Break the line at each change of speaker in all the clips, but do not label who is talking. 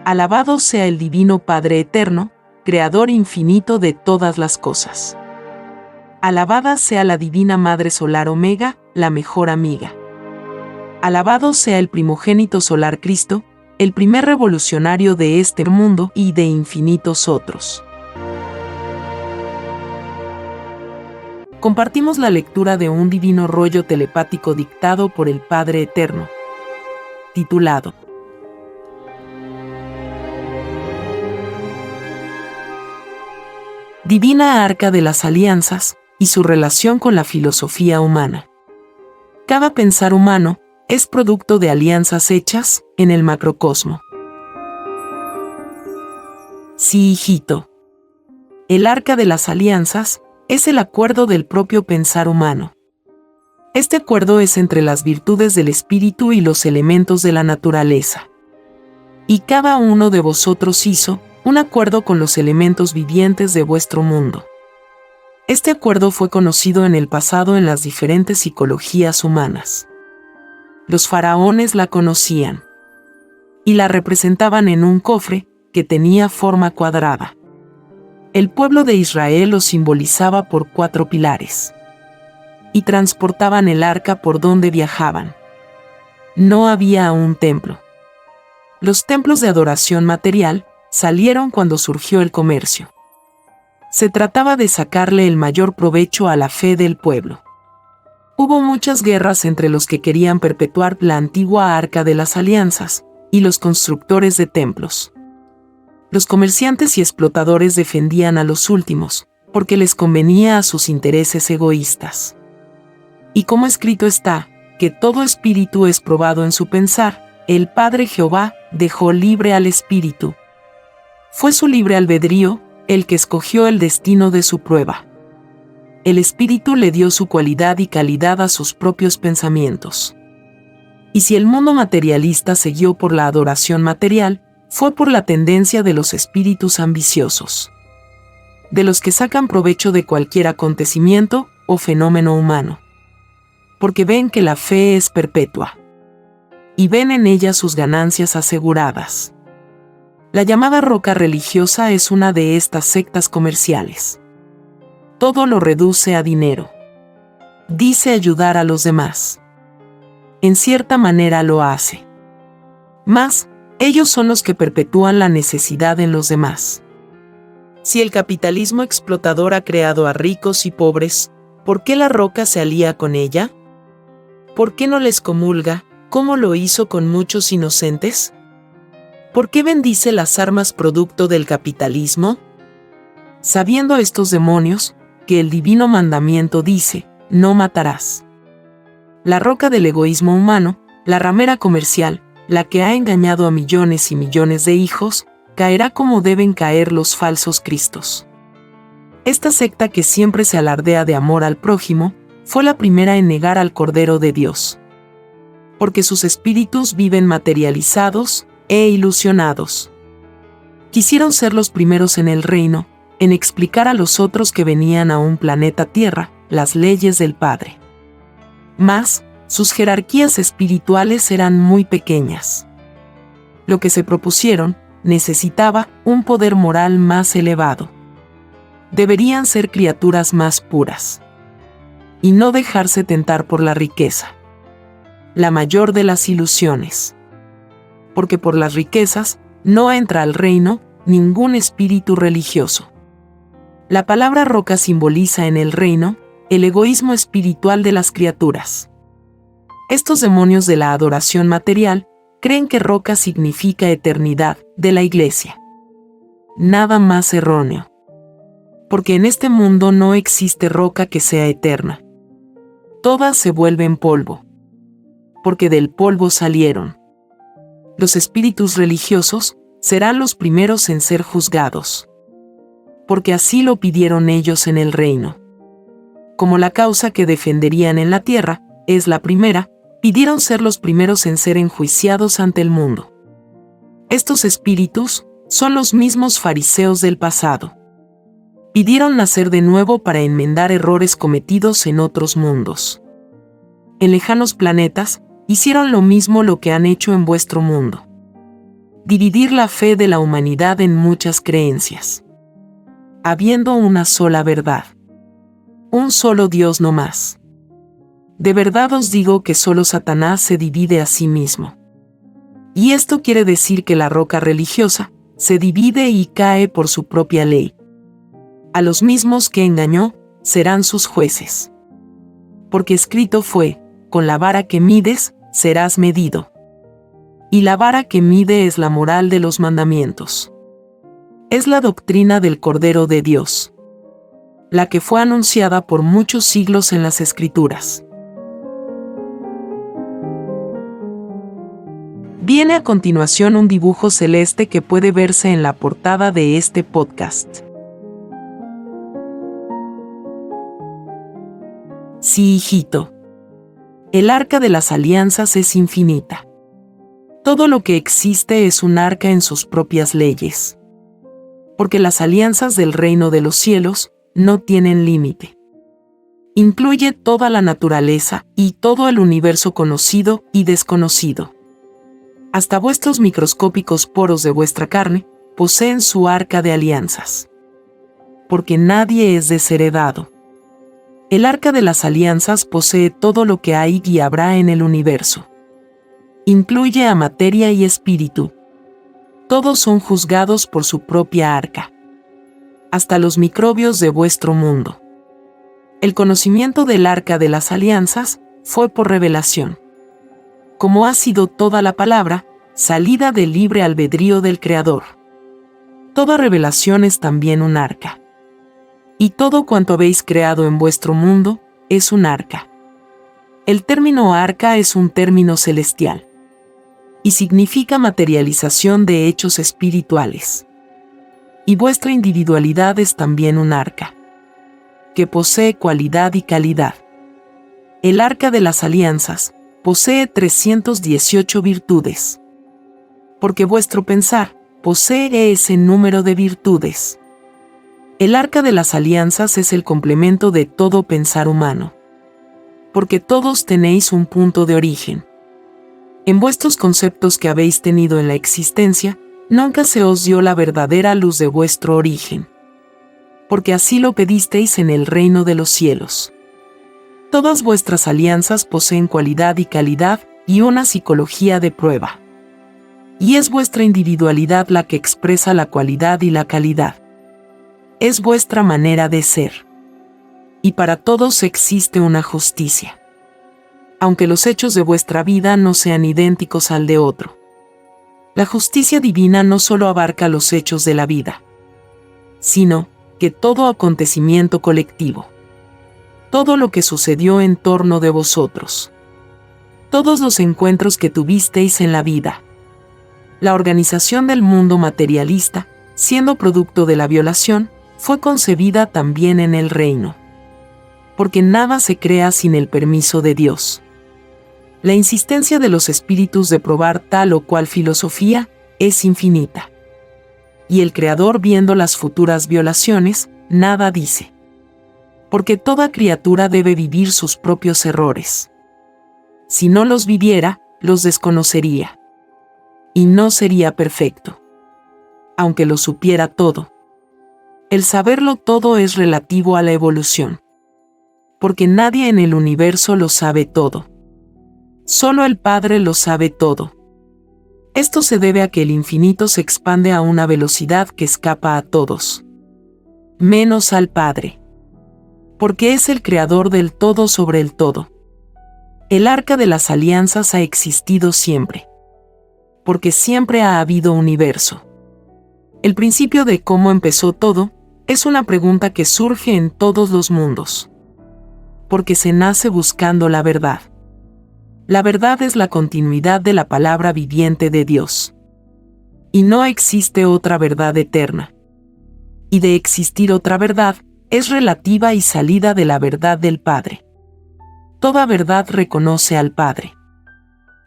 Alabado sea el Divino Padre Eterno, Creador infinito de todas las cosas. Alabada sea la Divina Madre Solar Omega, la mejor amiga. Alabado sea el primogénito solar Cristo, el primer revolucionario de este mundo y de infinitos otros. Compartimos la lectura de un divino rollo telepático dictado por el Padre Eterno, titulado Divina Arca de las Alianzas y su relación con la filosofía humana. Cada pensar humano es producto de alianzas hechas en el macrocosmo. Sí, hijito. El arca de las alianzas es el acuerdo del propio pensar humano. Este acuerdo es entre las virtudes del espíritu y los elementos de la naturaleza. Y cada uno de vosotros hizo un acuerdo con los elementos vivientes de vuestro mundo. Este acuerdo fue conocido en el pasado en las diferentes psicologías humanas. Los faraones la conocían y la representaban en un cofre que tenía forma cuadrada. El pueblo de Israel lo simbolizaba por 4 pilares y transportaban el arca por donde viajaban. No había un templo. Los templos de adoración material salieron cuando surgió el comercio. Se trataba de sacarle el mayor provecho a la fe del pueblo. Hubo muchas guerras entre los que querían perpetuar la antigua Arca de las Alianzas y los constructores de templos. Los comerciantes y explotadores defendían a los últimos, porque les convenía a sus intereses egoístas. Y como escrito está, que todo espíritu es probado en su pensar, el Padre Jehová dejó libre al espíritu. Fue su libre albedrío el que escogió el destino de su prueba. El espíritu le dio su cualidad y calidad a sus propios pensamientos. Y si el mundo materialista se guió por la adoración material, fue por la tendencia de los espíritus ambiciosos, de los que sacan provecho de cualquier acontecimiento o fenómeno humano, porque ven que la fe es perpetua, y ven en ella sus ganancias aseguradas. La llamada roca religiosa es una de estas sectas comerciales. Todo lo reduce a dinero. Dice ayudar a los demás. En cierta manera lo hace. Mas, ellos son los que perpetúan la necesidad en los demás. Si el capitalismo explotador ha creado a ricos y pobres, ¿por qué la roca se alía con ella? ¿Por qué no les comulga, como lo hizo con muchos inocentes? ¿Por qué bendice las armas producto del capitalismo? Sabiendo estos demonios, que el divino mandamiento dice, no matarás. La roca del egoísmo humano, la ramera comercial, la que ha engañado a millones y millones de hijos, caerá como deben caer los falsos cristos. Esta secta que siempre se alardea de amor al prójimo, fue la primera en negar al Cordero de Dios. Porque sus espíritus viven materializados e ilusionados. Quisieron ser los primeros en el reino, en explicar a los otros que venían a un planeta Tierra, las leyes del Padre. Mas, sus jerarquías espirituales eran muy pequeñas. Lo que se propusieron, necesitaba un poder moral más elevado. Deberían ser criaturas más puras. Y no dejarse tentar por la riqueza. La mayor de las ilusiones. Porque por las riquezas, no entra al reino ningún espíritu religioso. La palabra roca simboliza en el reino el egoísmo espiritual de las criaturas. Estos demonios de la adoración material creen que roca significa eternidad de la Iglesia. Nada más erróneo. Porque en este mundo no existe roca que sea eterna. Todas se vuelven polvo. Porque del polvo salieron. Los espíritus religiosos serán los primeros en ser juzgados. Porque así lo pidieron ellos en el reino. Como la causa que defenderían en la tierra es la primera, pidieron ser los primeros en ser enjuiciados ante el mundo. Estos espíritus son los mismos fariseos del pasado. Pidieron nacer de nuevo para enmendar errores cometidos en otros mundos. En lejanos planetas, hicieron lo mismo lo que han hecho en vuestro mundo. dividir la fe de la humanidad en muchas creencias. Habiendo una sola verdad. Un solo Dios no más. De verdad os digo que solo Satanás se divide a sí mismo. Y esto quiere decir que la roca religiosa se divide y cae por su propia ley. A los mismos que engañó, serán sus jueces. Porque escrito fue, con la vara que mides, serás medido. Y la vara que mide es la moral de los mandamientos. Es la doctrina del Cordero de Dios, la que fue anunciada por muchos siglos en las Escrituras. Viene a continuación un dibujo celeste que puede verse en la portada de este podcast. Sí, hijito. El arca de las alianzas es infinita. Todo lo que existe es un arca en sus propias leyes. Porque las alianzas del reino de los cielos no tienen límite. Incluye toda la naturaleza y todo el universo conocido y desconocido. Hasta vuestros microscópicos poros de vuestra carne poseen su arca de alianzas. Porque nadie es desheredado. El arca de las alianzas posee todo lo que hay y habrá en el universo. Incluye a materia y espíritu. Todos son juzgados por su propia arca. Hasta los microbios de vuestro mundo. El conocimiento del arca de las alianzas fue por revelación. Como ha sido toda la palabra, salida del libre albedrío del Creador. Toda revelación es también un arca. Y todo cuanto habéis creado en vuestro mundo es un arca. El término arca es un término celestial. Y significa materialización de hechos espirituales. Y vuestra individualidad es también un arca, que posee cualidad y calidad. El arca de las alianzas posee 318 virtudes. Porque vuestro pensar posee ese número de virtudes. El arca de las alianzas es el complemento de todo pensar humano. Porque todos tenéis un punto de origen. En vuestros conceptos que habéis tenido en la existencia, nunca se os dio la verdadera luz de vuestro origen. Porque así lo pedisteis en el reino de los cielos. Todas vuestras alianzas poseen cualidad y calidad y una psicología de prueba. Y es vuestra individualidad la que expresa la cualidad y la calidad. Es vuestra manera de ser. Y para todos existe una justicia. Aunque los hechos de vuestra vida no sean idénticos al de otro. La justicia divina no solo abarca los hechos de la vida, sino que todo acontecimiento colectivo. Todo lo que sucedió en torno de vosotros. Todos los encuentros que tuvisteis en la vida. La organización del mundo materialista, siendo producto de la violación, fue concebida también en el reino. Porque nada se crea sin el permiso de Dios. La insistencia de los espíritus de probar tal o cual filosofía es infinita. Y el Creador, viendo las futuras violaciones, nada dice. Porque toda criatura debe vivir sus propios errores. Si no los viviera, los desconocería. Y no sería perfecto. Aunque lo supiera todo. El saberlo todo es relativo a la evolución. Porque nadie en el universo lo sabe todo. Solo el Padre lo sabe todo. Esto se debe a que el infinito se expande a una velocidad que escapa a todos. Menos al Padre. Porque es el creador del todo sobre el todo. El arca de las alianzas ha existido siempre. Porque siempre ha habido universo. El principio de cómo empezó todo es una pregunta que surge en todos los mundos. Porque se nace buscando la verdad. La verdad es la continuidad de la palabra viviente de Dios. Y no existe otra verdad eterna. Y de existir otra verdad, es relativa y salida de la verdad del Padre. Toda verdad reconoce al Padre.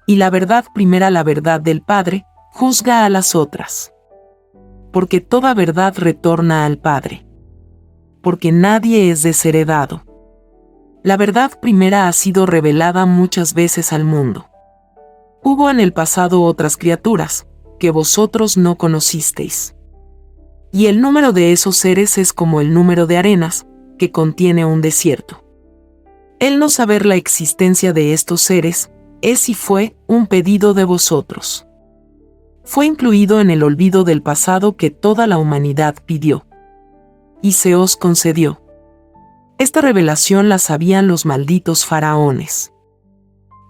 Y la verdad primera, la verdad del Padre, juzga a las otras. Porque toda verdad retorna al Padre. Porque nadie es desheredado. La verdad primera ha sido revelada muchas veces al mundo. Hubo en el pasado otras criaturas, que vosotros no conocisteis. Y el número de esos seres es como el número de arenas, que contiene un desierto. El no saber la existencia de estos seres, es y fue un pedido de vosotros. Fue incluido en el olvido del pasado que toda la humanidad pidió. Y se os concedió. Esta revelación la sabían los malditos faraones.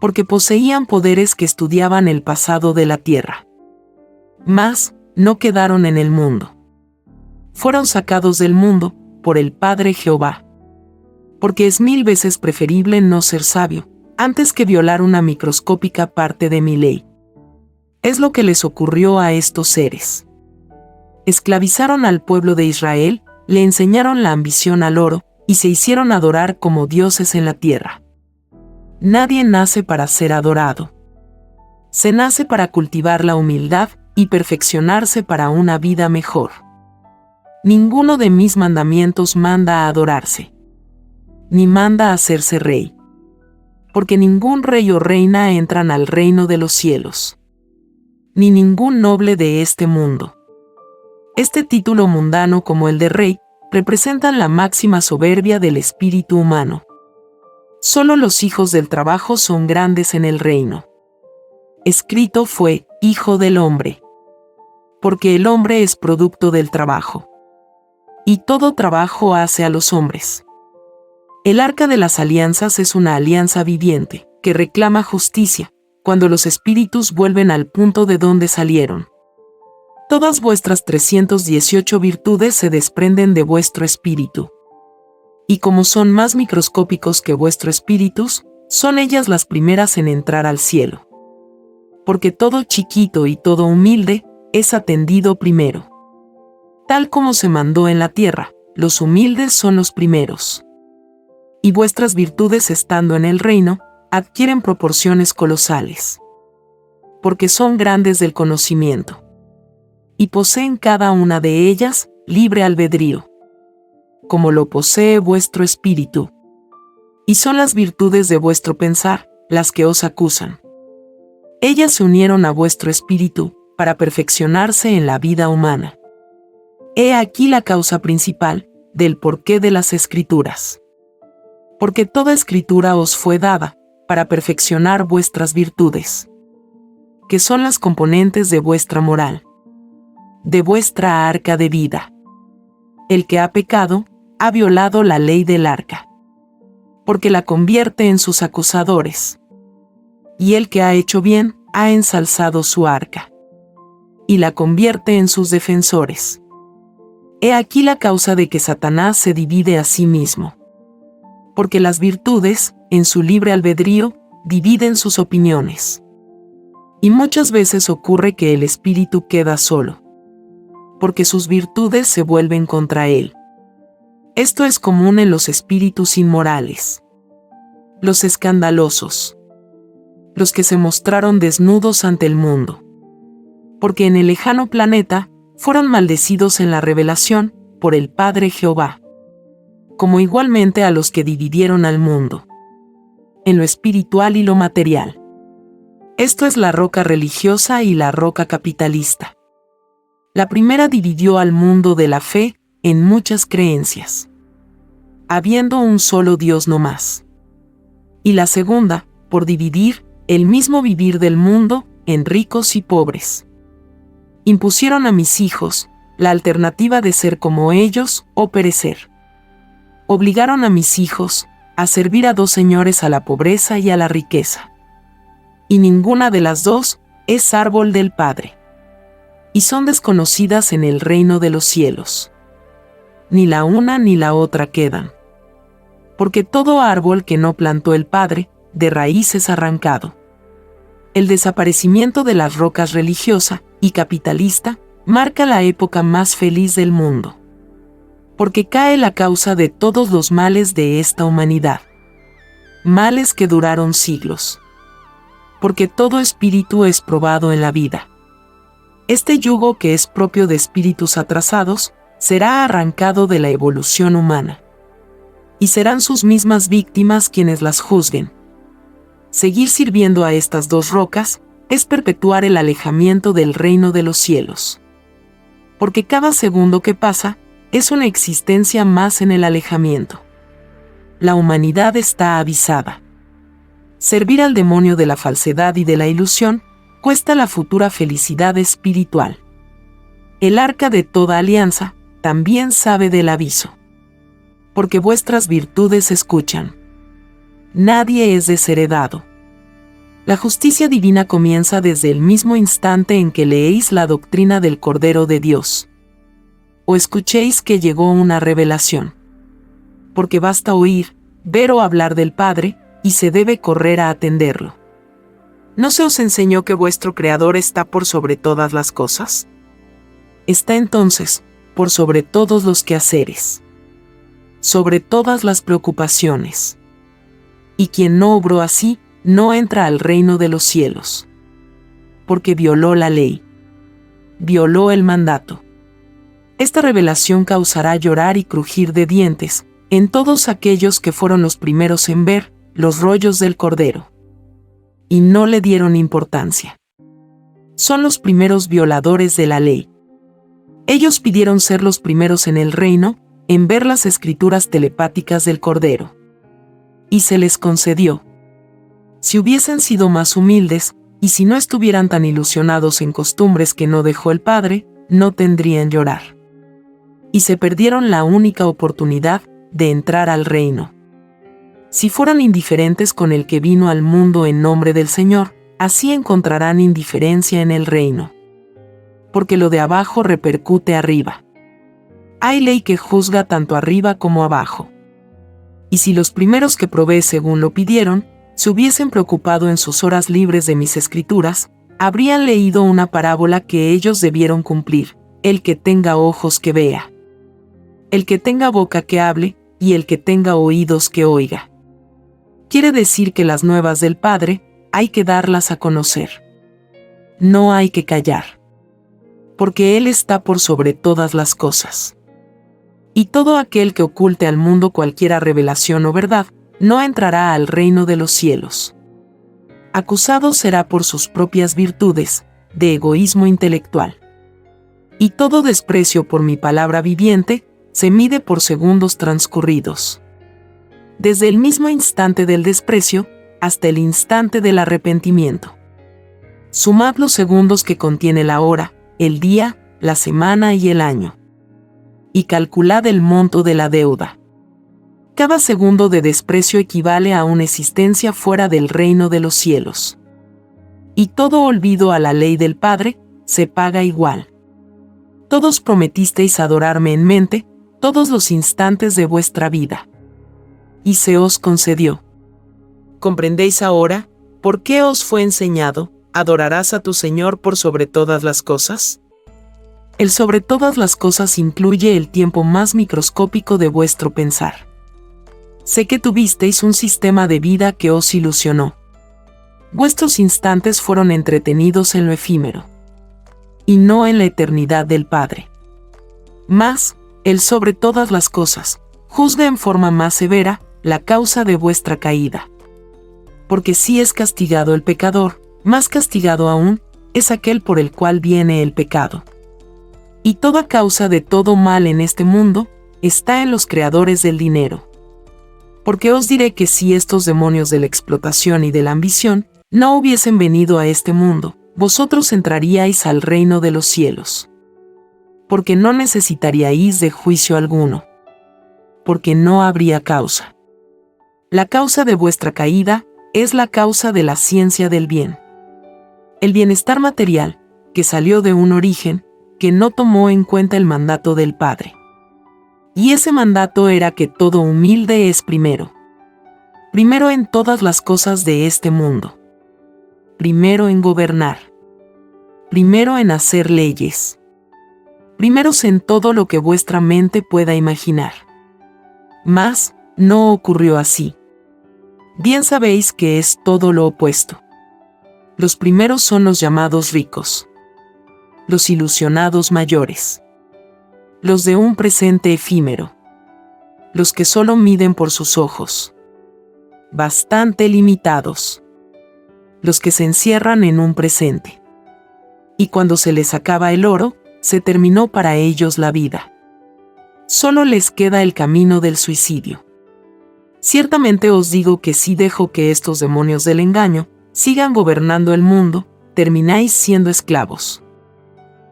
Porque poseían poderes que estudiaban el pasado de la tierra. Mas, no quedaron en el mundo. Fueron sacados del mundo, por el Padre Jehová. Porque es 1000 veces preferible no ser sabio, antes que violar una microscópica parte de mi ley. Es lo que les ocurrió a estos seres. Esclavizaron al pueblo de Israel, le enseñaron la ambición al oro, y se hicieron adorar como dioses en la tierra. Nadie nace para ser adorado. Se nace para cultivar la humildad y perfeccionarse para una vida mejor. Ninguno de mis mandamientos manda a adorarse, ni manda a hacerse rey. Porque ningún rey o reina entran al reino de los cielos, ni ningún noble de este mundo. Este título mundano como el de rey, representan la máxima soberbia del espíritu humano. Solo los hijos del trabajo son grandes en el reino. Escrito fue, Hijo del hombre. Porque el hombre es producto del trabajo. Y todo trabajo hace a los hombres. El arca de las alianzas es una alianza viviente, que reclama justicia, cuando los espíritus vuelven al punto de donde salieron. Todas vuestras 318 virtudes se desprenden de vuestro espíritu. Y como son más microscópicos que vuestro espíritus, son ellas las primeras en entrar al cielo. Porque todo chiquito y todo humilde es atendido primero. Tal como se mandó en la tierra, los humildes son los primeros. Y vuestras virtudes estando en el reino, adquieren proporciones colosales. Porque son grandes del conocimiento. Y poseen cada una de ellas libre albedrío. Como lo posee vuestro espíritu. Y son las virtudes de vuestro pensar, las que os acusan. Ellas se unieron a vuestro espíritu, para perfeccionarse en la vida humana. He aquí la causa principal, del porqué de las Escrituras. Porque toda Escritura os fue dada, para perfeccionar vuestras virtudes, que son las componentes de vuestra moral, de vuestra arca de vida. El que ha pecado, ha violado la ley del arca, porque la convierte en sus acusadores. Y el que ha hecho bien, ha ensalzado su arca, y la convierte en sus defensores. He aquí la causa de que Satanás se divide a sí mismo. Porque las virtudes, en su libre albedrío, dividen sus opiniones. Y muchas veces ocurre que el espíritu queda solo. Porque sus virtudes se vuelven contra él. Esto es común en los espíritus inmorales. Los escandalosos. Los que se mostraron desnudos ante el mundo. Porque en el lejano planeta, fueron maldecidos en la revelación, por el Padre Jehová. Como igualmente a los que dividieron al mundo. En lo espiritual y lo material. Esto es la roca religiosa y la roca capitalista. La primera dividió al mundo de la fe, en muchas creencias. Habiendo un solo Dios no más. Y la segunda, por dividir, el mismo vivir del mundo, en ricos y pobres. Impusieron a mis hijos, la alternativa de ser como ellos, o perecer. Obligaron a mis hijos, a servir a dos señores, a la pobreza y a la riqueza. Y ninguna de las dos, es árbol del Padre. Y son desconocidas en el reino de los cielos. Ni la una ni la otra quedan. Porque todo árbol que no plantó el Padre, de raíz es arrancado. El desaparecimiento de las rocas religiosa y capitalista marca la época más feliz del mundo. Porque cae la causa de todos los males de esta humanidad. Males que duraron siglos. Porque todo espíritu es probado en la vida. Este yugo que es propio de espíritus atrasados, será arrancado de la evolución humana. Y serán sus mismas víctimas quienes las juzguen. Seguir sirviendo a estas dos rocas, es perpetuar el alejamiento del reino de los cielos. Porque cada segundo que pasa es una existencia más en el alejamiento. La humanidad está avisada. Servir al demonio de la falsedad y de la ilusión cuesta la futura felicidad espiritual. El arca de toda alianza también sabe del aviso. Porque vuestras virtudes escuchan. Nadie es desheredado. La justicia divina comienza desde el mismo instante en que leéis la doctrina del Cordero de Dios. O escuchéis que llegó una revelación. Porque basta oír, ver o hablar del Padre, y se debe correr a atenderlo. ¿No se os enseñó que vuestro Creador está por sobre todas las cosas? Está entonces, por sobre todos los quehaceres, sobre todas las preocupaciones. Y quien no obró así, no entra al reino de los cielos. Porque violó la ley. Violó el mandato. Esta revelación causará llorar y crujir de dientes en todos aquellos que fueron los primeros en ver los rollos del Cordero. Y no le dieron importancia. Son los primeros violadores de la ley. Ellos pidieron ser los primeros en el reino, en ver las escrituras telepáticas del Cordero. Y se les concedió. Si hubiesen sido más humildes, y si no estuvieran tan ilusionados en costumbres que no dejó el Padre, no tendrían llorar. Y se perdieron la única oportunidad de entrar al reino. Si fueran indiferentes con el que vino al mundo en nombre del Señor, así encontrarán indiferencia en el reino. Porque lo de abajo repercute arriba. Hay ley que juzga tanto arriba como abajo. Y si los primeros que probé según lo pidieron, se hubiesen preocupado en sus horas libres de mis escrituras, habrían leído una parábola que ellos debieron cumplir: el que tenga ojos que vea, el que tenga boca que hable, y el que tenga oídos que oiga. Quiere decir que las nuevas del Padre hay que darlas a conocer. No hay que callar. Porque Él está por sobre todas las cosas. Y todo aquel que oculte al mundo cualquiera revelación o verdad, no entrará al reino de los cielos. Acusado será por sus propias virtudes, de egoísmo intelectual. Y todo desprecio por mi palabra viviente, se mide por segundos transcurridos. Desde el mismo instante del desprecio, hasta el instante del arrepentimiento. Sumad los segundos que contiene la hora, el día, la semana y el año. Y calculad el monto de la deuda. Cada segundo de desprecio equivale a una existencia fuera del reino de los cielos. Y todo olvido a la ley del Padre, se paga igual. Todos prometisteis adorarme en mente, todos los instantes de vuestra vida. Y se os concedió. ¿Comprendéis ahora por qué os fue enseñado: adorarás a tu Señor por sobre todas las cosas? El sobre todas las cosas incluye el tiempo más microscópico de vuestro pensar. Sé que tuvisteis un sistema de vida que os ilusionó. Vuestros instantes fueron entretenidos en lo efímero, y no en la eternidad del Padre. Mas, el sobre todas las cosas, juzga en forma más severa la causa de vuestra caída. Porque si es castigado el pecador, más castigado aún es aquel por el cual viene el pecado. Y toda causa de todo mal en este mundo está en los creadores del dinero. Porque os diré que si estos demonios de la explotación y de la ambición no hubiesen venido a este mundo, vosotros entraríais al reino de los cielos. Porque no necesitaríais de juicio alguno. Porque no habría causa. La causa de vuestra caída es la causa de la ciencia del bien. El bienestar material, que salió de un origen que no tomó en cuenta el mandato del Padre. Y ese mandato era que todo humilde es primero. Primero en todas las cosas de este mundo. Primero en gobernar. Primero en hacer leyes. Primeros en todo lo que vuestra mente pueda imaginar. Mas, no ocurrió así. Bien sabéis que es todo lo opuesto. Los primeros son los llamados ricos. Los ilusionados mayores. Los de un presente efímero. Los que solo miden por sus ojos. Bastante limitados. los que se encierran en un presente. Y cuando se les acaba el oro, se terminó para ellos la vida. Solo les queda el camino del suicidio. Ciertamente os digo que si dejo que estos demonios del engaño sigan gobernando el mundo, termináis siendo esclavos.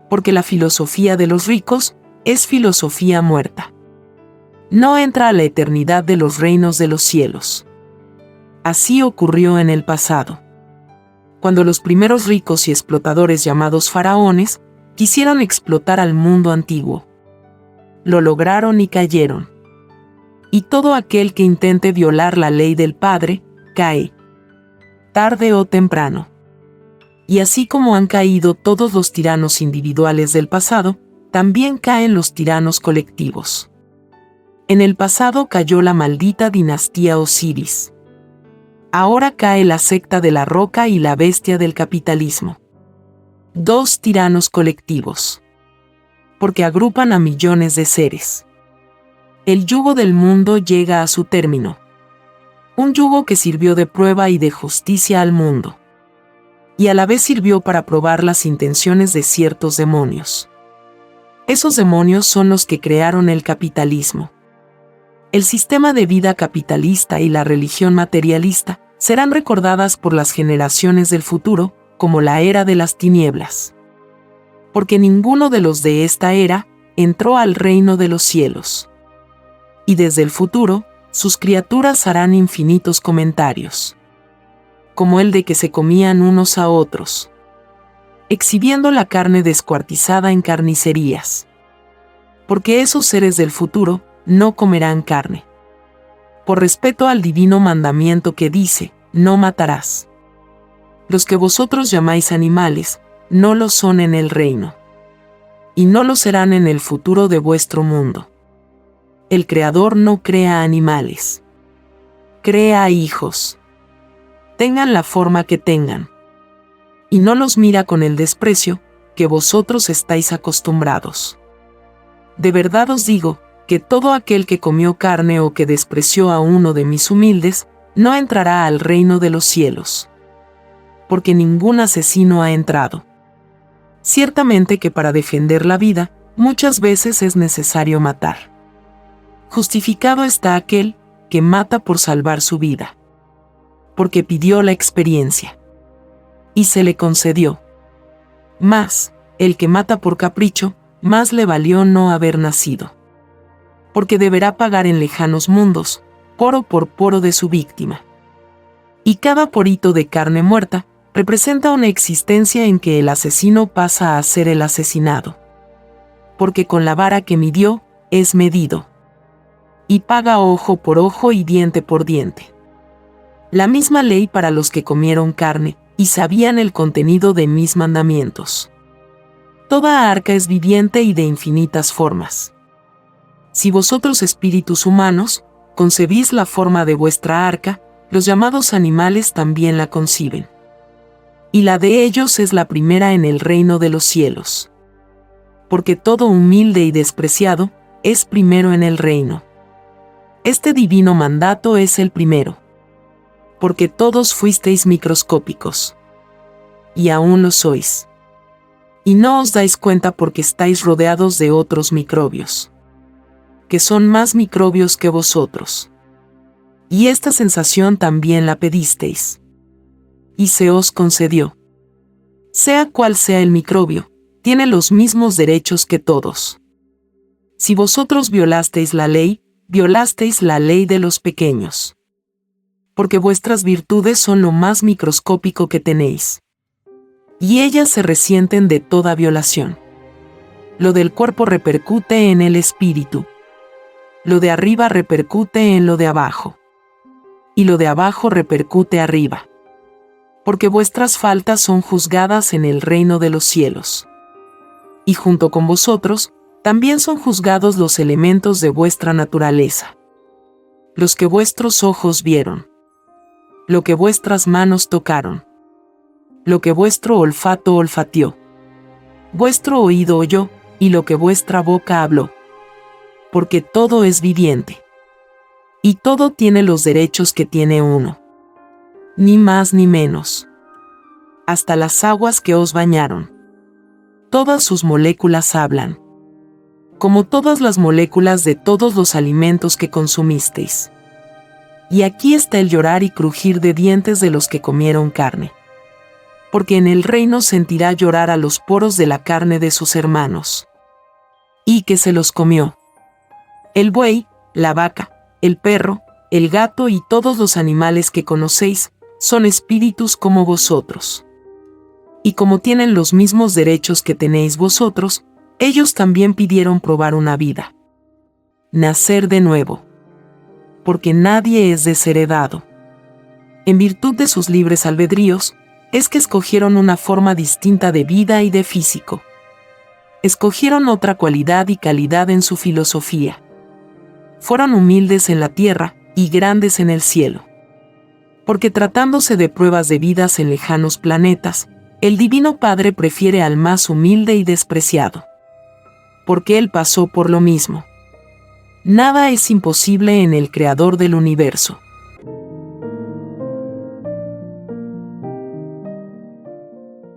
Porque la filosofía de los ricos es filosofía muerta. No entra a la eternidad de los reinos de los cielos. Así ocurrió en el pasado. Cuando los primeros ricos y explotadores llamados faraones quisieron explotar al mundo antiguo. Lo lograron y cayeron. Y todo aquel que intente violar la ley del Padre, cae. Tarde o temprano. Y así como han caído todos los tiranos individuales del pasado, también caen los tiranos colectivos. En el pasado cayó la maldita dinastía Osiris. Ahora cae la secta de la roca y la bestia del capitalismo. Dos tiranos colectivos. Porque agrupan a millones de seres. El yugo del mundo llega a su término. Un yugo que sirvió de prueba y de justicia al mundo. Y a la vez sirvió para probar las intenciones de ciertos demonios. Esos demonios son los que crearon el capitalismo. El sistema de vida capitalista y la religión materialista serán recordadas por las generaciones del futuro como la era de las tinieblas. Porque ninguno de los de esta era entró al reino de los cielos. Y desde el futuro, sus criaturas harán infinitos comentarios. Como el de que se comían unos a otros. Exhibiendo la carne descuartizada en carnicerías. Porque esos seres del futuro no comerán carne. Por respeto al divino mandamiento que dice, no matarás. Los que vosotros llamáis animales, no lo son en el reino. Y no lo serán en el futuro de vuestro mundo. El Creador no crea animales. Crea hijos. Tengan la forma que tengan. Y no los mira con el desprecio que vosotros estáis acostumbrados. De verdad os digo, que todo aquel que comió carne o que despreció a uno de mis humildes, no entrará al reino de los cielos. Porque ningún asesino ha entrado. Ciertamente que para defender la vida, muchas veces es necesario matar. Justificado está aquel que mata por salvar su vida. Porque pidió la experiencia. Y se le concedió. Mas, el que mata por capricho, más le valió no haber nacido. Porque deberá pagar en lejanos mundos, poro por poro de su víctima. Y cada porito de carne muerta representa una existencia en que el asesino pasa a ser el asesinado. Porque con la vara que midió, es medido. Y paga ojo por ojo y diente por diente. La misma ley para los que comieron carne, y sabían el contenido de mis mandamientos. Toda arca es viviente y de infinitas formas. Si vosotros espíritus humanos, concebís la forma de vuestra arca, los llamados animales también la conciben. Y la de ellos es la primera en el reino de los cielos. Porque todo humilde y despreciado, es primero en el reino. Este divino mandato es el primero. Porque todos fuisteis microscópicos. Y aún lo sois. Y no os dais cuenta porque estáis rodeados de otros microbios. Que son más microbios que vosotros. Y esta sensación también la pedisteis. Y se os concedió. Sea cual sea el microbio, tiene los mismos derechos que todos. Si vosotros violasteis la ley de los pequeños. Porque vuestras virtudes son lo más microscópico que tenéis. Y ellas se resienten de toda violación. Lo del cuerpo repercute en el espíritu. Lo de arriba repercute en lo de abajo. Y lo de abajo repercute arriba. Porque vuestras faltas son juzgadas en el reino de los cielos. Y junto con vosotros, también son juzgados los elementos de vuestra naturaleza. Los que vuestros ojos vieron. Lo que vuestras manos tocaron. Lo que vuestro olfato olfateó. Vuestro oído oyó, y lo que vuestra boca habló. Porque todo es viviente. Y todo tiene los derechos que tiene uno. Ni más ni menos. hasta las aguas que os bañaron. Todas sus moléculas hablan, como todas las moléculas de todos los alimentos que consumisteis. Y aquí está el llorar y crujir de dientes de los que comieron carne. Porque en el reino sentirá llorar a los poros de la carne de sus hermanos. Y que se los comió. El buey, la vaca, el perro, el gato y todos los animales que conocéis, son espíritus como vosotros. Y como tienen los mismos derechos que tenéis vosotros, ellos también pidieron probar una vida. Nacer de nuevo. Porque nadie es desheredado. En virtud de sus libres albedríos, es que escogieron una forma distinta de vida y de físico. Escogieron otra cualidad y calidad en su filosofía. Fueron humildes en la tierra y grandes en el cielo. Porque tratándose de pruebas de vidas en lejanos planetas, el Divino Padre prefiere al más humilde y despreciado. Porque Él pasó por lo mismo. Nada es imposible en el Creador del universo.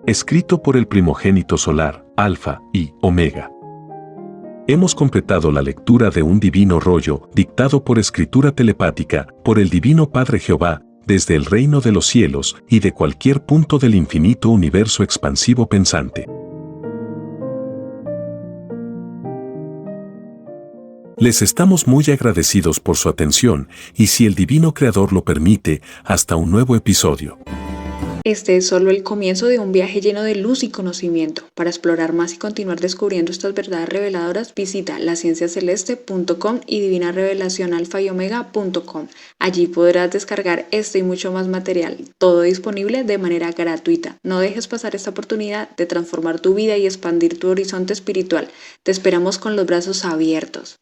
Escrito por el primogénito solar, Alfa y Omega. Hemos completado la lectura de un divino rollo, dictado por escritura telepática, por el Divino Padre Jehová, desde el reino de los cielos y de cualquier punto del infinito universo expansivo pensante. Les estamos muy agradecidos por su atención y, si el Divino Creador lo permite, hasta un nuevo episodio.
Este es solo el comienzo de un viaje lleno de luz y conocimiento. Para explorar más y continuar descubriendo estas verdades reveladoras, visita lascienciaceleste.com y divinarevelacionalfayomega.com. Allí podrás descargar este y mucho más material, todo disponible de manera gratuita. No dejes pasar esta oportunidad de transformar tu vida y expandir tu horizonte espiritual. Te esperamos con los brazos abiertos.